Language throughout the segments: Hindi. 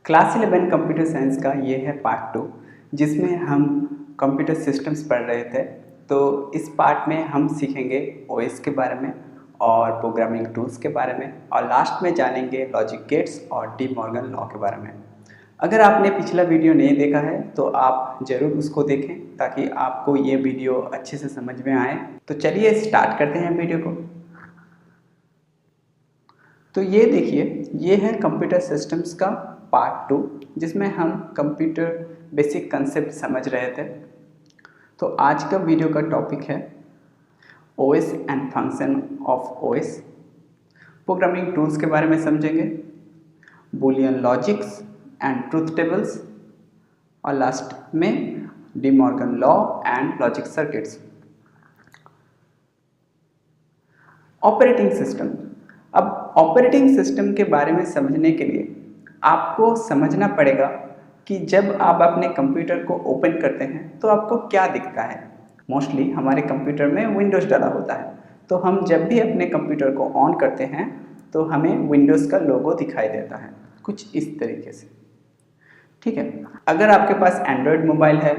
क्लास 11 कंप्यूटर साइंस का ये है पार्ट 2 जिसमें हम कंप्यूटर सिस्टम्स पढ़ रहे थे। तो इस पार्ट में हम सीखेंगे ओएस के बारे में और प्रोग्रामिंग टूल्स के बारे में और लास्ट में जानेंगे लॉजिक गेट्स और डी मॉर्गन लॉ के बारे में। अगर आपने पिछला वीडियो नहीं देखा है तो आप ज़रूर उसको देखें ताकि आपको ये वीडियो अच्छे से समझ में आए। तो चलिए स्टार्ट करते हैं वीडियो को। तो ये देखिए, ये है कंप्यूटर सिस्टम्स का पार्ट 2 जिसमें हम कंप्यूटर बेसिक कंसेप्ट समझ रहे थे। तो आज का वीडियो का टॉपिक है OS and function of OS. Programming tools के बारे में समझेंगे, Boolean logics and truth tables और लास्ट में De Morgan law and logic circuits. Operating system. अब ऑपरेटिंग सिस्टम के बारे में समझने के लिए आपको समझना पड़ेगा कि जब आप अपने कंप्यूटर को ओपन करते हैं तो आपको क्या दिखता है। मोस्टली हमारे कंप्यूटर में विंडोज़ डाला होता है, तो हम जब भी अपने कंप्यूटर को ऑन करते हैं तो हमें विंडोज़ का लोगो दिखाई देता है कुछ इस तरीके से। ठीक है, अगर आपके पास एंड्रॉयड मोबाइल है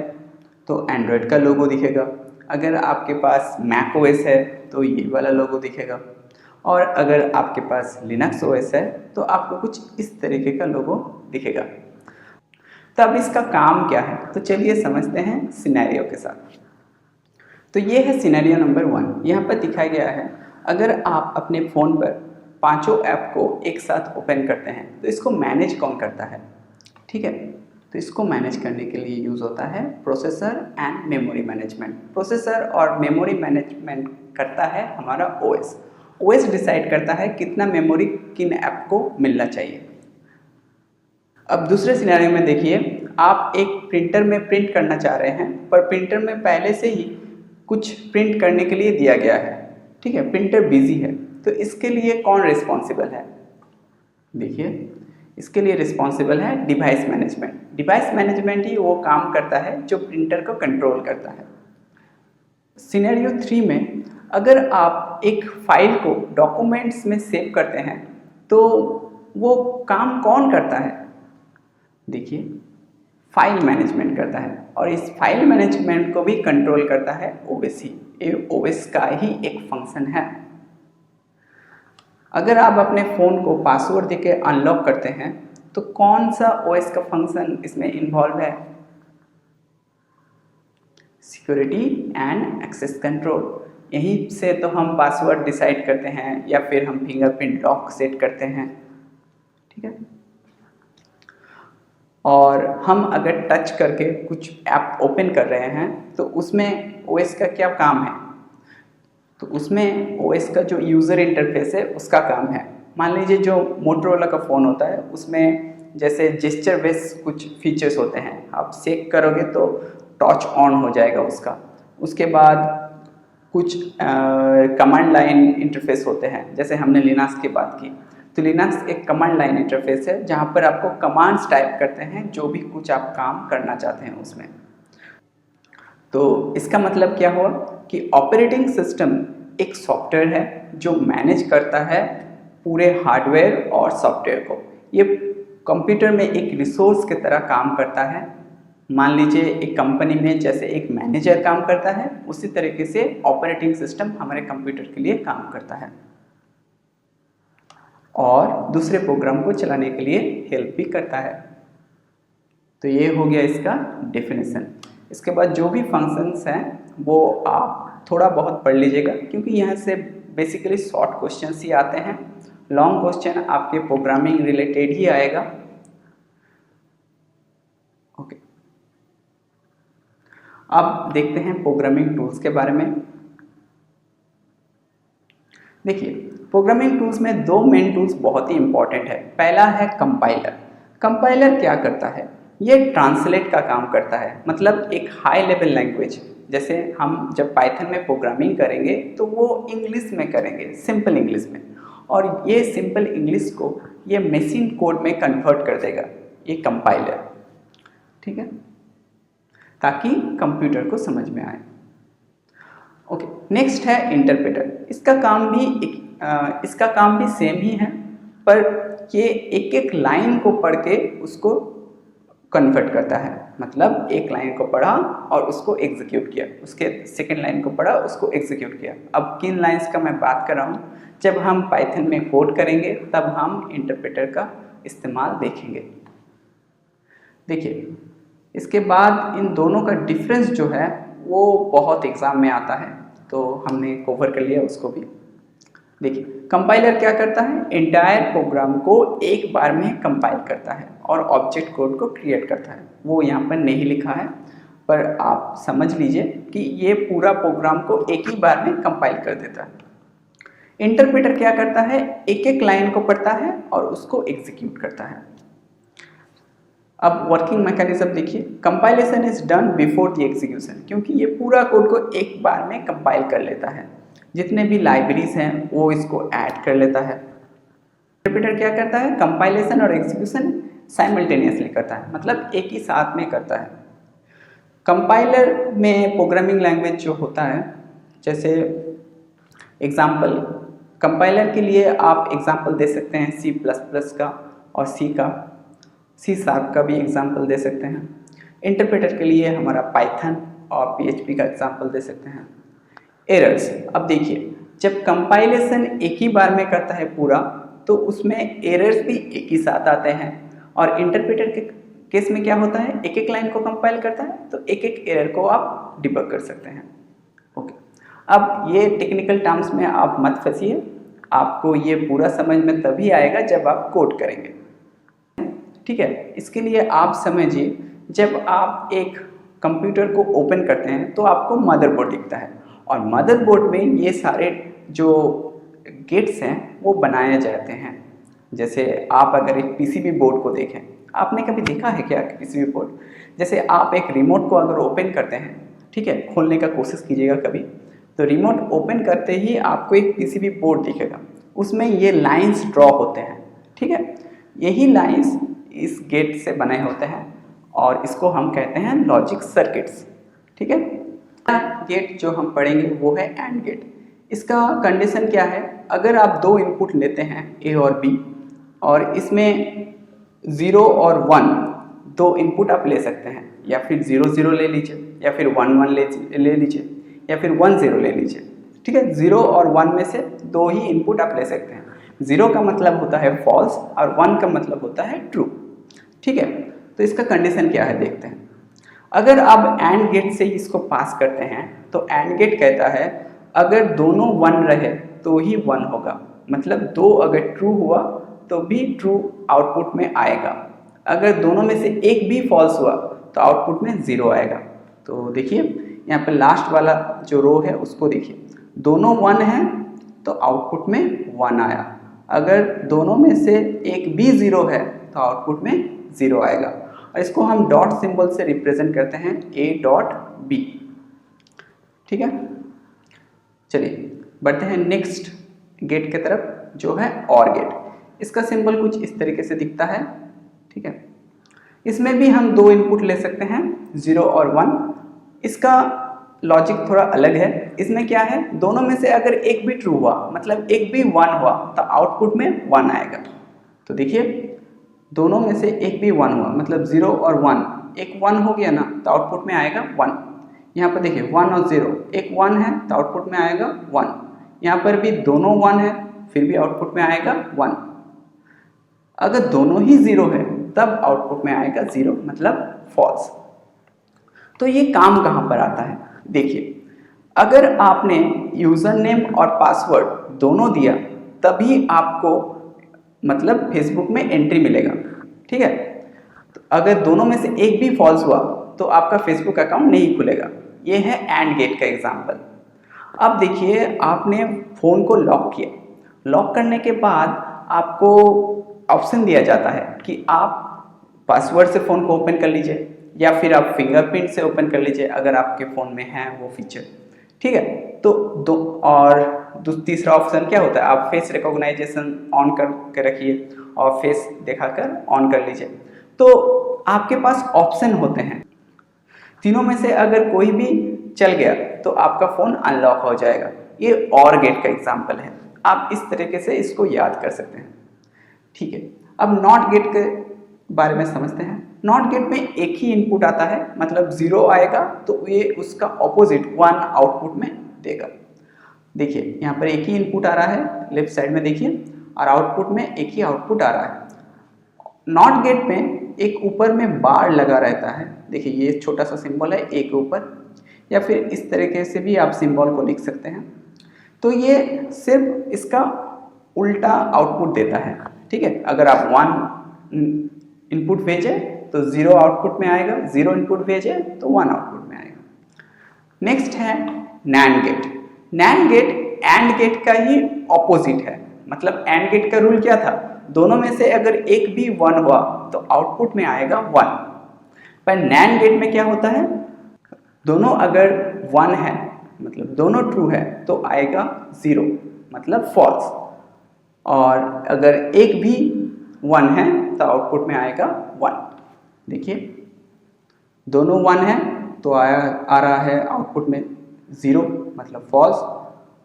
तो एंड्रॉयड का लोगो दिखेगा, अगर आपके पास मैक ओएस है तो ये वाला लोगो दिखेगा, और अगर आपके पास लिनक्स ओएस है तो आपको कुछ इस तरीके का लोगो दिखेगा। तो अब इसका काम क्या है, तो चलिए समझते हैं सिनेरियो के साथ। तो ये है सिनेरियो नंबर 1। यहाँ पर दिखाया गया है, अगर आप अपने फ़ोन पर पांचों ऐप को एक साथ ओपन करते हैं तो इसको मैनेज कौन करता है। ठीक है, तो इसको मैनेज करने के लिए यूज़ होता है processor and memory management. Processor और मेमोरी मैनेजमेंट करता है हमारा ओएस। ओएस डिसाइड करता है कितना मेमोरी किन ऐप को मिलना चाहिए। अब दूसरे सिनेरियो में देखिए, आप एक प्रिंटर में प्रिंट करना चाह रहे हैं पर प्रिंटर में पहले से ही कुछ प्रिंट करने के लिए दिया गया है। ठीक है, प्रिंटर बिजी है, तो इसके लिए कौन रिस्पॉन्सिबल है। देखिए, इसके लिए रिस्पॉन्सिबल है डिवाइस मैनेजमेंट। डिवाइस मैनेजमेंट ही वो काम करता है जो प्रिंटर को कंट्रोल करता है। सिनेरियो 3 में अगर आप एक फाइल को डॉक्यूमेंट्स में सेव करते हैं तो वो काम कौन करता है। देखिए, फाइल मैनेजमेंट करता है और इस फाइल मैनेजमेंट को भी कंट्रोल करता है ओएस ही। ये ओएस का ही एक फंक्शन है। अगर आप अपने फ़ोन को पासवर्ड देके अनलॉक करते हैं तो कौन सा ओएस का फंक्शन इसमें इन्वॉल्व है। Security and access control. यहीं से तो हम पासवर्ड डिसाइड करते हैं या फिर हम फिंगरप्रिंट लॉक सेट करते हैं। ठीक है, और हम अगर टच करके कुछ ऐप ओपन कर रहे हैं तो उसमें ओएस का क्या काम है, तो उसमें ओएस का जो यूज़र इंटरफेस है उसका काम है। मान लीजिए जो मोटरोला का फ़ोन होता है उसमें जैसे जेस्चर बेस कुछ फीचर्स होते हैं, आप शेक करोगे तो टॉर्च ऑन हो जाएगा उसका। उसके बाद कुछ कमांड लाइन इंटरफेस होते हैं, जैसे हमने लिनक्स की बात की तो लिनक्स एक कमांड लाइन इंटरफेस है जहाँ पर आपको कमांड्स टाइप करते हैं जो भी कुछ आप काम करना चाहते हैं उसमें। तो इसका मतलब क्या हुआ कि ऑपरेटिंग सिस्टम एक सॉफ्टवेयर है जो मैनेज करता है पूरे हार्डवेयर और सॉफ्टवेयर को। ये कंप्यूटर में एक रिसोर्स की तरह काम करता है। मान लीजिए एक कंपनी में जैसे एक मैनेजर काम करता है, उसी तरीके से ऑपरेटिंग सिस्टम हमारे कंप्यूटर के लिए काम करता है और दूसरे प्रोग्राम को चलाने के लिए हेल्प भी करता है। तो ये हो गया इसका डेफिनेशन। इसके बाद जो भी फंक्शंस हैं वो आप थोड़ा बहुत पढ़ लीजिएगा क्योंकि यहाँ से बेसिकली शॉर्ट क्वेश्चंस ही आते हैं। लॉन्ग क्वेश्चन आपके प्रोग्रामिंग रिलेटेड ही आएगा। ओके, अब देखते हैं प्रोग्रामिंग टूल्स के बारे में। देखिए, प्रोग्रामिंग टूल्स में दो मेन टूल्स बहुत ही इंपॉर्टेंट है। पहला है कंपाइलर। कंपाइलर क्या करता है, ये ट्रांसलेट का काम करता है। मतलब एक हाई लेवल लैंग्वेज, जैसे हम जब पाइथन में प्रोग्रामिंग करेंगे तो वो इंग्लिश में करेंगे, सिंपल इंग्लिश में, और ये सिंपल इंग्लिश को ये मशीन कोड में कन्वर्ट कर देगा ये कंपाइलर। ठीक है, ताकि कंप्यूटर को समझ में आए। ओके, नेक्स्ट है इंटरप्रेटर। इसका काम भी सेम ही है। पर ये एक एक लाइन को पढ़ के उसको कन्वर्ट करता है। मतलब एक लाइन को पढ़ा और उसको एग्जीक्यूट किया, उसके सेकेंड लाइन को पढ़ा, उसको एग्जीक्यूट किया। अब किन लाइंस का मैं बात कर रहा हूँ, जब हम पाइथन में कोड करेंगे तब हम इंटरप्रेटर का इस्तेमाल देखेंगे। देखिए, इसके बाद इन दोनों का डिफरेंस जो है वो बहुत एग्जाम में आता है, तो हमने कवर कर लिया उसको भी। देखिए, कंपाइलर क्या करता है, एंटायर प्रोग्राम को एक बार में कंपाइल करता है और ऑब्जेक्ट कोड को क्रिएट करता है। वो यहाँ पर नहीं लिखा है, पर आप समझ लीजिए कि ये पूरा प्रोग्राम को एक ही बार में कंपाइल कर देता है। इंटरप्रेटर क्या करता है, एक एक लाइन को पढ़ता है और उसको एग्जीक्यूट करता है। अब वर्किंग मैकेनिज्म देखिए, compilation is done before the execution, क्योंकि ये पूरा कोड को एक बार में कंपाइल कर लेता है। जितने भी लाइब्रेरीज हैं वो इसको ऐड कर लेता है। इंटरप्रेटर क्या करता है, कंपाइलेशन और एग्जीक्यूशन साइमल्टेनियसली करता है, मतलब एक ही साथ में करता है। कंपाइलर में प्रोग्रामिंग लैंग्वेज जो होता है, जैसे एग्जाम्पल, कंपाइलर के लिए आप एग्जाम्पल दे सकते हैं C++ का और C का भी एग्जाम्पल दे सकते हैं। इंटरप्रेटर के लिए हमारा पाइथन और PHP का एग्जाम्पल दे सकते हैं। एरर्स, अब देखिए, जब कंपाइलेशन एक ही बार में करता है पूरा, तो उसमें एरर्स भी एक ही साथ आते हैं। और इंटरप्रेटर के केस में क्या होता है, एक एक लाइन को कंपाइल करता है, तो एक एक एरर को आप डिबग कर सकते हैं। ओके, अब ये टेक्निकल टर्म्स में आप मत फंसिए, आपको ये पूरा समझ में तभी आएगा जब आप कोड करेंगे। ठीक है, इसके लिए आप समझिए, जब आप एक कंप्यूटर को ओपन करते हैं तो आपको मदरबोर्ड दिखता है, और मदरबोर्ड में ये सारे जो गेट्स हैं वो बनाए जाते हैं। जैसे आप अगर एक पीसीबी बोर्ड को देखें, आपने कभी देखा है क्या पीसीबी बोर्ड? जैसे आप एक रिमोट को अगर ओपन करते हैं, ठीक है, खोलने का कोशिश कीजिएगा कभी, तो रिमोट ओपन करते ही आपको एक पीसीबी बोर्ड दिखेगा, उसमें ये लाइंस ड्रॉ होते हैं। ठीक है, यही लाइंस इस गेट से बने होते हैं और इसको हम कहते हैं लॉजिक सर्किट्स। ठीक है, गेट जो हम पढ़ेंगे वो है एंड गेट। इसका कंडीशन क्या है, अगर आप दो इनपुट लेते हैं A और B, और इसमें 0 और 1 दो इनपुट आप ले सकते हैं, या फिर 0 0 ले लीजिए, या फिर 1 1 ले लीजिए, या फिर 1 0 ले लीजिए। ठीक है, 0 और 1 में से दो ही इनपुट आप ले सकते हैं। 0 का मतलब होता है फॉल्स और 1 का मतलब होता है ट्रू। ठीक है, तो इसका कंडीशन क्या है देखते हैं। अगर आप एंड गेट से इसको पास करते हैं तो एंड गेट कहता है अगर दोनों 1 रहे तो ही 1 होगा, मतलब दो अगर ट्रू हुआ तो भी ट्रू आउटपुट में आएगा। अगर दोनों में से एक भी फॉल्स हुआ तो आउटपुट में 0 आएगा। तो देखिए यहाँ पर लास्ट वाला जो रो है उसको देखिए, दोनों 1 हैं तो आउटपुट में 1 आया, अगर दोनों में से एक भी 0 है तो आउटपुट में 0 आएगा। और इसको हम डॉट सिंबल से रिप्रेजेंट करते हैं A.B। ठीक है, चलिए बढ़ते हैं नेक्स्ट गेट की तरफ, जो है और गेट। इसका सिंबल कुछ इस तरीके से दिखता है। ठीक है, इसमें भी हम दो इनपुट ले सकते हैं 0 और 1। इसका लॉजिक थोड़ा अलग है। इसमें क्या है, दोनों में से अगर एक भी ट्रू हुआ, मतलब एक भी 1 हुआ, तो आउटपुट में 1 आएगा। तो देखिए दोनों में से एक भी 1 हुआ, मतलब 0 और 1, एक 1 हो गया ना तो आउटपुट में आएगा 1। यहाँ पर देखिए 1 और 0, एक 1 है तो आउटपुट में आएगा 1। यहाँ पर भी दोनों 1 है फिर भी आउटपुट में आएगा 1। अगर दोनों ही 0 है तब आउटपुट में आएगा 0, मतलब फॉल्स। तो ये काम कहाँ पर आता है, देखिए अगर आपने यूज़र नेम और पासवर्ड दोनों दिया तभी आपको मतलब फेसबुक में एंट्री मिलेगा। ठीक है, तो अगर दोनों में से एक भी फॉल्स हुआ तो आपका फेसबुक अकाउंट नहीं खुलेगा। ये है एंड गेट का एग्जांपल। अब देखिए आपने फ़ोन को लॉक किया, लॉक करने के बाद आपको ऑप्शन दिया जाता है कि आप पासवर्ड से फ़ोन को ओपन कर लीजिए या फिर आप फिंगरप्रिंट से ओपन कर लीजिए अगर आपके फ़ोन में है वो फीचर। ठीक है, तो तीसरा ऑप्शन क्या होता है, आप फेस रिकॉग्नाइजेशन ऑन करके रखिए और फेस दिखाकर ऑन कर लीजिए। तो आपके पास ऑप्शन होते हैं, तीनों में से अगर कोई भी चल गया तो आपका फ़ोन अनलॉक हो जाएगा। ये और गेट का एग्जाम्पल है, आप इस तरीके से इसको याद कर सकते हैं। ठीक है, अब नॉट गेट के बारे में समझते हैं। नॉट गेट में एक ही इनपुट आता है, मतलब 0 आएगा तो ये उसका ऑपोजिट 1 आउटपुट में देगा। देखिए यहाँ पर एक ही इनपुट आ रहा है, लेफ्ट साइड में देखिए, और आउटपुट में एक ही आउटपुट आ रहा है। नॉट गेट में एक ऊपर में बार लगा रहता है, देखिए ये छोटा सा सिंबल है एक ऊपर, या फिर इस तरीके से भी आप सिंबल को लिख सकते हैं। तो ये सिर्फ इसका उल्टा आउटपुट देता है, ठीक है। अगर आप 1 इनपुट भेजे तो 0 आउटपुट में आएगा, 0 इनपुट भेजे तो 1 आउटपुट में आएगा। नेक्स्ट है NAND gate. NAND gate AND gate का ही ऑपोजिट है, मतलब एंड गेट का रूल क्या था, दोनों में से अगर एक भी 1 हुआ तो आउटपुट में आएगा 1। पर नैंड गेट में क्या होता है, दोनों अगर 1 है मतलब दोनों ट्रू है तो आएगा 0 मतलब फॉल्स, और अगर एक भी 1 है तो आउटपुट में आएगा 1। देखिए दोनों 1 है तो आ रहा है आउटपुट में 0 मतलब फॉल्स,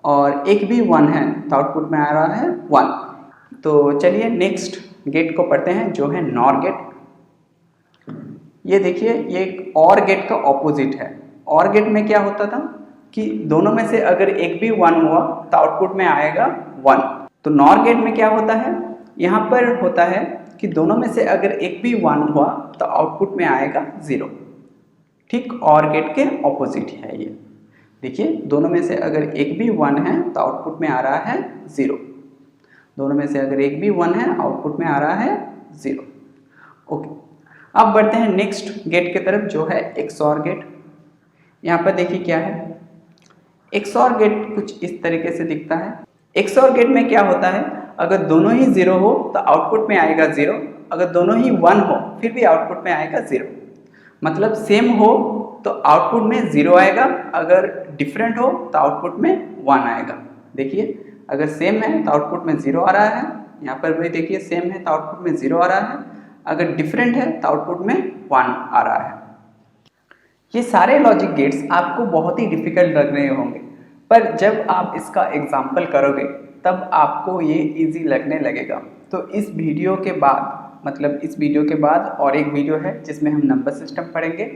और एक भी 1 है तो आउटपुट में आ रहा है 1। तो चलिए नेक्स्ट गेट को पढ़ते हैं जो है नॉर गेट। ये देखिए ये एक और गेट का ऑपोजिट है। और गेट में क्या होता था कि दोनों में से अगर एक भी 1 हुआ तो आउटपुट में आएगा 1। तो नॉर गेट में क्या होता है, यहाँ पर होता है कि दोनों में से अगर एक भी 1 हुआ तो आउटपुट में आएगा 0। ठीक और गेट के ऑपोजिट है ये। देखिए दोनों में से अगर एक भी 1 है तो आउटपुट में आ रहा है 0। दोनों में से अगर एक भी 1 है आउटपुट में आ रहा है 0। ओके, अब बढ़ते हैं नेक्स्ट गेट की तरफ जो है XOR गेट। यहाँ पर देखिए क्या है, XOR गेट कुछ इस तरीके से दिखता है। XOR गेट में क्या होता है, अगर दोनों ही 0 हो तो आउटपुट में आएगा 0, अगर दोनों ही 1 हो फिर भी आउटपुट में आएगा 0। मतलब सेम हो तो आउटपुट में 0 आएगा, अगर डिफरेंट हो तो आउटपुट में 1 आएगा। देखिए अगर सेम है तो आउटपुट में 0 आ रहा है, यहाँ पर भी देखिए सेम है तो आउटपुट में 0 आ रहा है, अगर डिफरेंट है तो आउटपुट में 1 आ रहा है। ये सारे लॉजिक गेट्स आपको बहुत ही डिफिकल्ट लग रहे होंगे, पर जब आप इसका एग्जाम्पल करोगे तब आपको ये इजी लगने लगेगा। तो इस वीडियो के बाद मतलब इस वीडियो के बाद और एक वीडियो है जिसमें हम नंबर सिस्टम पढ़ेंगे,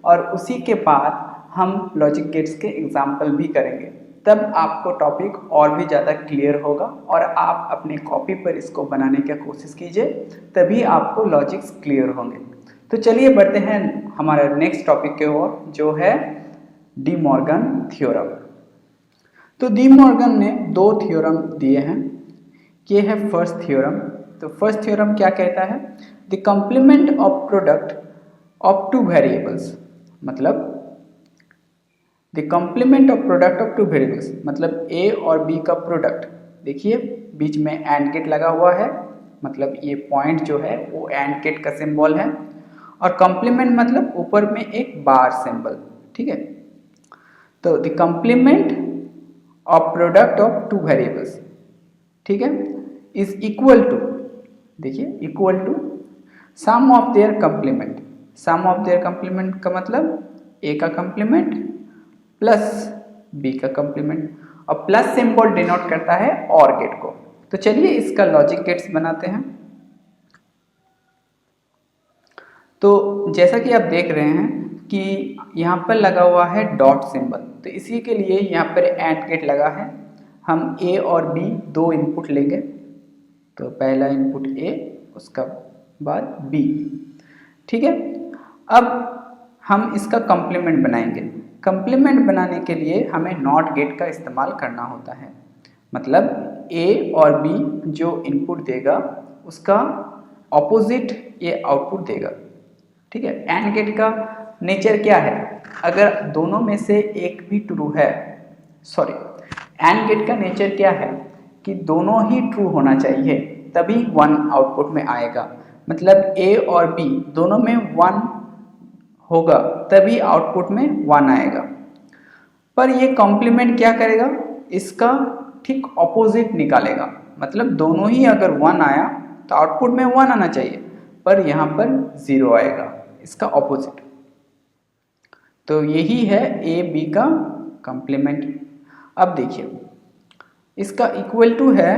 और उसी के बाद हम लॉजिक गेट्स के एग्जाम्पल भी करेंगे। तब आपको टॉपिक और भी ज़्यादा क्लियर होगा और आप अपने कॉपी पर इसको बनाने की कोशिश कीजिए, तभी आपको लॉजिक्स क्लियर होंगे। तो चलिए बढ़ते हैं हमारे नेक्स्ट टॉपिक के ओर जो है डी मॉर्गन थ्योरम। तो डी मॉर्गन ने 2 थ्योरम दिए हैं। ये है फर्स्ट थ्योरम। तो फर्स्ट थ्योरम क्या कहता है, the complement of product of 2 variables, मतलब the complement of product of 2 variables मतलब ए और बी का प्रोडक्ट। देखिए बीच में एंड गेट लगा हुआ है, मतलब ये पॉइंट जो है वो एंड गेट का सिंबल है, और कंप्लीमेंट मतलब ऊपर में एक बार सिंबल, ठीक है। तो the complement of product of 2 variables, ठीक है, इज इक्वल टू, देखिए equal to sum of their complement. Sum of their complement का मतलब ए का कंप्लीमेंट प्लस बी का कंप्लीमेंट, और प्लस सिंबल डिनोट करता है और गेट को। तो चलिए इसका लॉजिक गेट्स बनाते हैं। तो जैसा कि आप देख रहे हैं कि यहाँ पर लगा हुआ है डॉट सिंबल, तो इसी के लिए यहाँ पर एंड गेट लगा है। हम ए और बी 2 इनपुट लेंगे, तो पहला इनपुट ए उसका बाद बी, ठीक है। अब हम इसका कंप्लीमेंट बनाएंगे। कंप्लीमेंट बनाने के लिए हमें नॉट गेट का इस्तेमाल करना होता है, मतलब ए और बी जो इनपुट देगा उसका ऑपोजिट ये आउटपुट देगा, ठीक है। एंड गेट का नेचर क्या है, अगर दोनों में से एक भी ट्रू है, सॉरी एंड गेट का नेचर क्या है कि दोनों ही ट्रू होना चाहिए तभी 1 आउटपुट में आएगा। मतलब ए और बी दोनों में 1 होगा तभी आउटपुट में 1 आएगा। पर ये कॉम्प्लीमेंट क्या करेगा, इसका ठीक ऑपोजिट निकालेगा। मतलब दोनों ही अगर 1 आया तो आउटपुट में 1 आना चाहिए, पर यहाँ पर 0 आएगा, इसका ऑपोजिट। तो यही है ए बी का कॉम्प्लीमेंट। अब देखिए इसका इक्वल टू है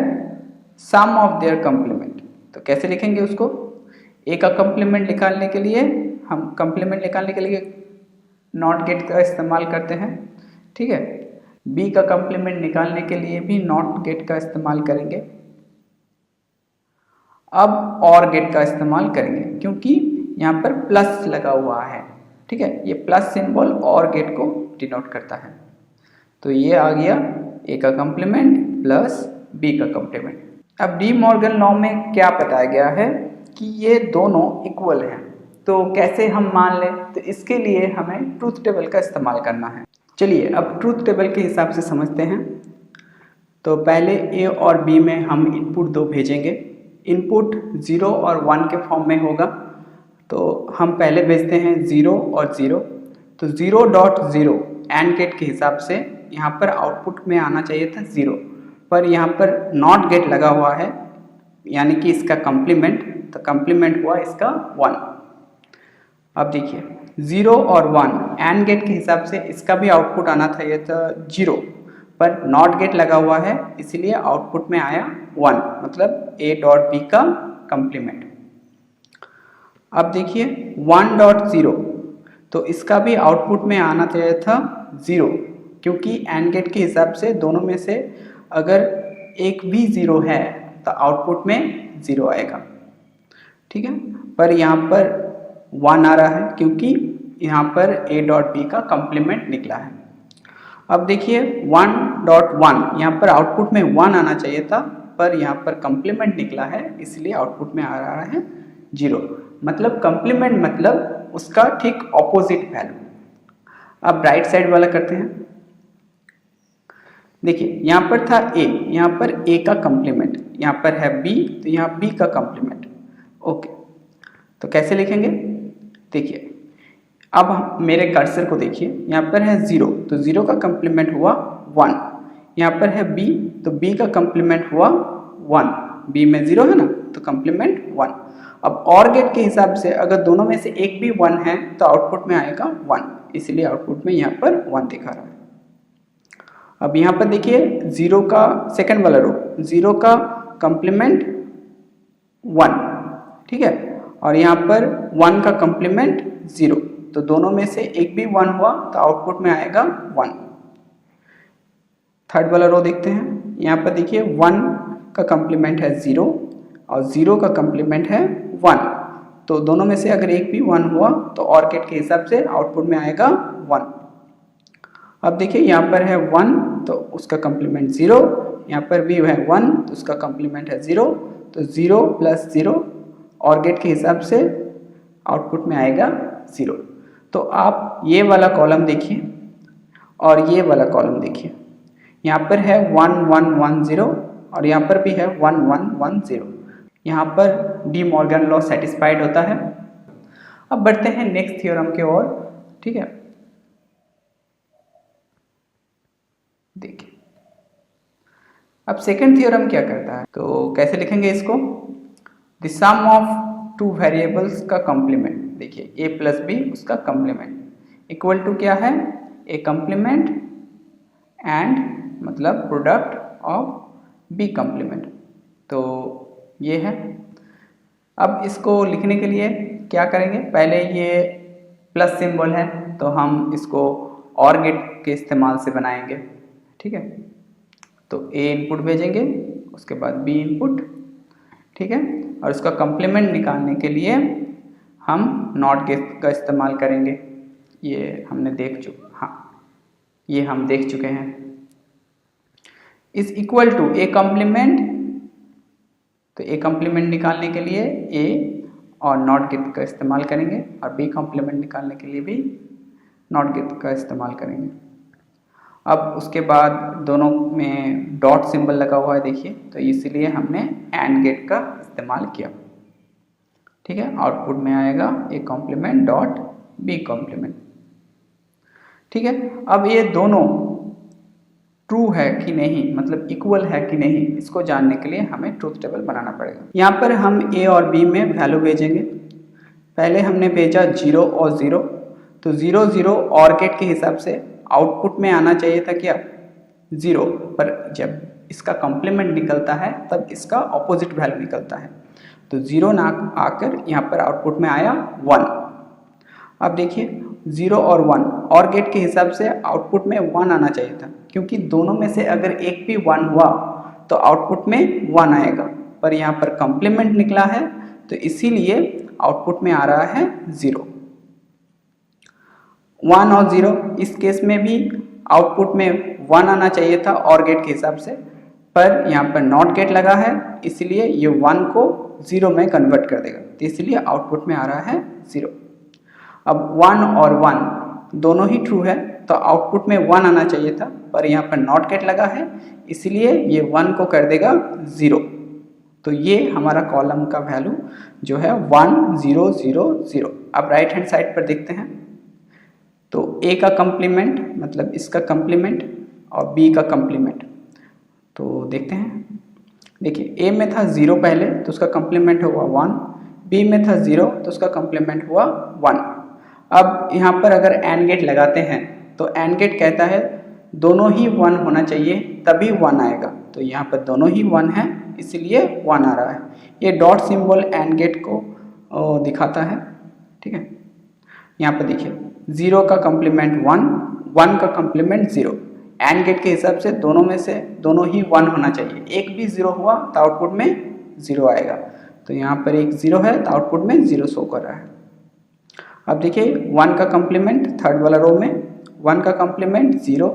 सम ऑफ देयर कॉम्प्लीमेंट। तो कैसे लिखेंगे उसको? ए का कंप्लीमेंट निकालने के लिए हम नॉट गेट का इस्तेमाल करते हैं, ठीक है। बी का कंप्लीमेंट निकालने के लिए भी नॉट गेट का इस्तेमाल करेंगे। अब और गेट का इस्तेमाल करेंगे क्योंकि यहाँ पर प्लस लगा हुआ है, ठीक है। ये प्लस सिंबल और गेट को डिनोट करता है। तो ये आ गया ए का कंप्लीमेंट प्लस बी का कंप्लीमेंट। अब डी मॉर्गन लॉ में क्या बताया गया है कि ये दोनों इक्वल हैं, तो कैसे हम मान लें? तो इसके लिए हमें ट्रूथ टेबल का इस्तेमाल करना है। चलिए अब ट्रूथ टेबल के हिसाब से समझते हैं। तो पहले ए और बी में हम इनपुट 2 भेजेंगे। इनपुट 0 और 1 के फॉर्म में होगा, तो हम पहले भेजते हैं 0 और 0। तो 0.0 एंड गेट के हिसाब से यहाँ पर आउटपुट में आना चाहिए था 0, पर यहाँ पर नॉट गेट लगा हुआ है, यानी कि इसका कंप्लीमेंट, तो कंप्लीमेंट हुआ इसका 1। अब देखिए 0 और 1 एंड गेट के हिसाब से इसका भी आउटपुट आना था, ये था 0, पर नॉट गेट लगा हुआ है इसलिए आउटपुट में आया 1, मतलब a डॉट बी का कंप्लीमेंट। अब देखिए 1.0, तो इसका भी आउटपुट में आना चाहिए था 0, क्योंकि एंड गेट के हिसाब से दोनों में से अगर एक भी 0 है तो आउटपुट में 0 आएगा, ठीक है। पर यहाँ पर 1 आ रहा है क्योंकि यहाँ पर a डॉट बी का कंप्लीमेंट निकला है। अब देखिए 1.1, यहाँ पर आउटपुट में 1 आना चाहिए था, पर यहाँ पर कंप्लीमेंट निकला है इसलिए आउटपुट में आ रहा है 0, मतलब कंप्लीमेंट मतलब उसका ठीक ऑपोजिट वैल्यू। अब राइट साइड वाला करते हैं। देखिए यहाँ पर था a, यहाँ पर a का कंप्लीमेंट, यहाँ पर है b, तो यहाँ b का कंप्लीमेंट। ओके, तो कैसे लिखेंगे? देखिए अब मेरे कर्सर को देखिए, यहाँ पर है 0, तो 0 का कंप्लीमेंट हुआ 1। यहाँ पर है b, तो b का कंप्लीमेंट हुआ 1, b में 0 है ना, तो कंप्लीमेंट 1। अब और गेट के हिसाब से अगर दोनों में से एक भी 1 है तो आउटपुट में आएगा 1, इसलिए आउटपुट में यहाँ पर 1 दिखा रहा है। अब यहाँ पर देखिए 0 का सेकंड वाला रो, 0 का कंप्लीमेंट 1, ठीक है, और यहाँ पर 1 का कंप्लीमेंट 0, तो दोनों में से एक भी 1 हुआ तो आउटपुट में आएगा 1। थर्ड वाला रो देखते हैं। यहाँ पर देखिए 1 का कंप्लीमेंट है 0 और 0 का कंप्लीमेंट है 1, तो दोनों में से अगर एक भी 1 हुआ तो और गेट के हिसाब से आउटपुट में आएगा 1। अब देखिए यहाँ पर है 1, तो उसका कंप्लीमेंट 0, यहाँ पर भी है 1, तो उसका कंप्लीमेंट है 0, तो 0 प्लस 0 और गेट के हिसाब से आउटपुट में आएगा 0। तो आप ये वाला कॉलम देखिए और ये वाला कॉलम देखिए, यहाँ पर है 1 1 1 0 और यहाँ पर भी है 1 1 1 0। यहाँ पर डी मॉर्गन लॉ सेटिस्फाइड होता है। अब बढ़ते हैं नेक्स्ट थ्योरम के ओर, ठीक है। देखिए अब सेकंड थ्योरम क्या करता है, तो कैसे लिखेंगे इसको? The sum of two variables का कॉम्प्लीमेंट, देखिए a प्लस बी उसका कॉम्प्लीमेंट इक्वल टू क्या है? a कॉम्प्लीमेंट एंड मतलब प्रोडक्ट ऑफ b कॉम्प्लीमेंट, तो ये है। अब इसको लिखने के लिए क्या करेंगे? पहले ये प्लस सिंबल है तो हम इसको और गेट के इस्तेमाल से बनाएंगे, ठीक है। तो a इनपुट भेजेंगे, उसके बाद b इनपुट, ठीक है, और उसका कंप्लीमेंट निकालने के लिए हम नॉट गेट का इस्तेमाल करेंगे। ये हमने ये हम देख चुके हैं। Is equal to a complement, तो a कॉम्प्लीमेंट निकालने के लिए a और नॉट गेट का इस्तेमाल करेंगे और b कॉम्प्लीमेंट निकालने के लिए भी नॉट गेट का इस्तेमाल करेंगे। अब उसके बाद दोनों में डॉट सिंबल लगा हुआ है, देखिए, तो इसलिए हमने एंड गेट का इस्तेमाल किया, ठीक है। आउटपुट में आएगा a complement dot b complement, ठीक है। अब ये दोनों ट्रू है कि नहीं, मतलब इक्वल है कि नहीं, इसको जानने के लिए हमें ट्रूथ टेबल बनाना पड़ेगा। यहाँ पर हम a और b में वैल्यू भेजेंगे। पहले हमने भेजा 0 और 0, तो 0 0 और गेट के हिसाब से आउटपुट में आना चाहिए था क्या? 0, पर जब इसका कॉम्प्लीमेंट निकलता है तब इसका ऑपोजिट वैल्यू निकलता है। तो 0 ना आकर यहाँ पर आउटपुट में आया 1। अब देखिए 0 और 1 और गेट के हिसाब से आउटपुट में 1 आना चाहिए था, क्योंकि दोनों में से अगर एक भी 1 हुआ तो आउटपुट में 1 आएगा, पर यहाँ पर कॉम्प्लीमेंट निकला है तो इसीलिए आउटपुट में आ रहा है 0। 1 और 0 इस केस में भी आउटपुट में 1 आना चाहिए था और गेट के हिसाब से, पर यहाँ पर नॉट गेट लगा है इसलिए ये 1 को 0 में कन्वर्ट कर देगा, तो इसलिए आउटपुट में आ रहा है 0। अब 1 और 1 दोनों ही ट्रू है तो आउटपुट में 1 आना चाहिए था, पर यहाँ पर नॉट गेट लगा है इसलिए ये 1 को कर देगा 0। तो ये हमारा कॉलम का वैल्यू जो है 1 0 0 0। अब राइट हैंड साइड पर देखते हैं तो ए का कम्प्लीमेंट मतलब इसका कम्प्लीमेंट और बी का कम्प्लीमेंट, तो देखते हैं। देखिए ए में था 0 पहले तो उसका कम्प्लीमेंट हुआ 1, बी में था 0 तो उसका कम्प्लीमेंट हुआ 1। अब यहाँ पर अगर एंड गेट लगाते हैं तो एंड गेट कहता है दोनों ही 1 होना चाहिए तभी 1 आएगा, तो यहाँ पर दोनों ही 1 है इसलिए 1 आ रहा है। ये डॉट सिंबल एंड गेट को दिखाता है, ठीक है। यहाँ पर देखिए 0 का कम्प्लीमेंट 1, 1 का कम्प्लीमेंट 0। एंड गेट के हिसाब से दोनों में से दोनों ही 1 होना चाहिए, एक भी 0 हुआ तो आउटपुट में 0 आएगा, तो यहाँ पर एक 0 है तो आउटपुट में 0 शो कर रहा है। अब देखिए 1 का कम्प्लीमेंट थर्ड वाला रो में 1 का कम्प्लीमेंट 0,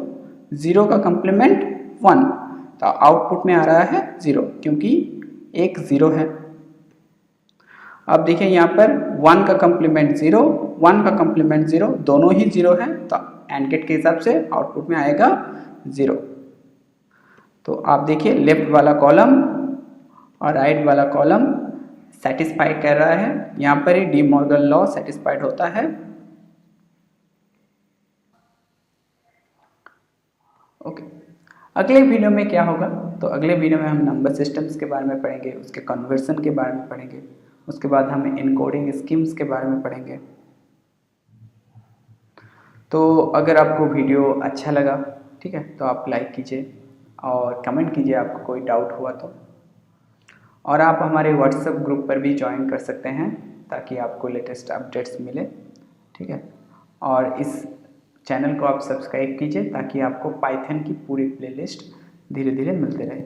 0 का कम्प्लीमेंट 1, तो आउटपुट में आ रहा है 0 क्योंकि एक 0 है। अब देखिए यहाँ पर 1 का कम्प्लीमेंट 0, 1 का कम्प्लीमेंट 0, दोनों ही 0 है तो एंड गेट के हिसाब से आउटपुट में आएगा 0। तो आप देखिए लेफ्ट वाला कॉलम और राइट वाला कॉलम सेटिस्फाइड कर रहा है, यहाँ पर ही डी मॉर्गन लॉ सेटिस्फाइड होता है। ओके, अगले वीडियो में क्या होगा, तो अगले वीडियो में हम नंबर सिस्टम्स के बारे में पढ़ेंगे, उसके कन्वर्सन के बारे में पढ़ेंगे, उसके बाद हम इनकोडिंग स्कीम्स के बारे में पढ़ेंगे। तो अगर आपको वीडियो अच्छा लगा, ठीक है, तो आप लाइक कीजिए और कमेंट कीजिए आपको कोई डाउट हुआ तो, और आप हमारे व्हाट्सएप ग्रुप पर भी ज्वाइन कर सकते हैं ताकि आपको लेटेस्ट अपडेट्स मिले, ठीक है। और इस चैनल को आप सब्सक्राइब कीजिए ताकि आपको पाइथन की पूरी प्लेलिस्ट धीरे धीरे मिलते रहे।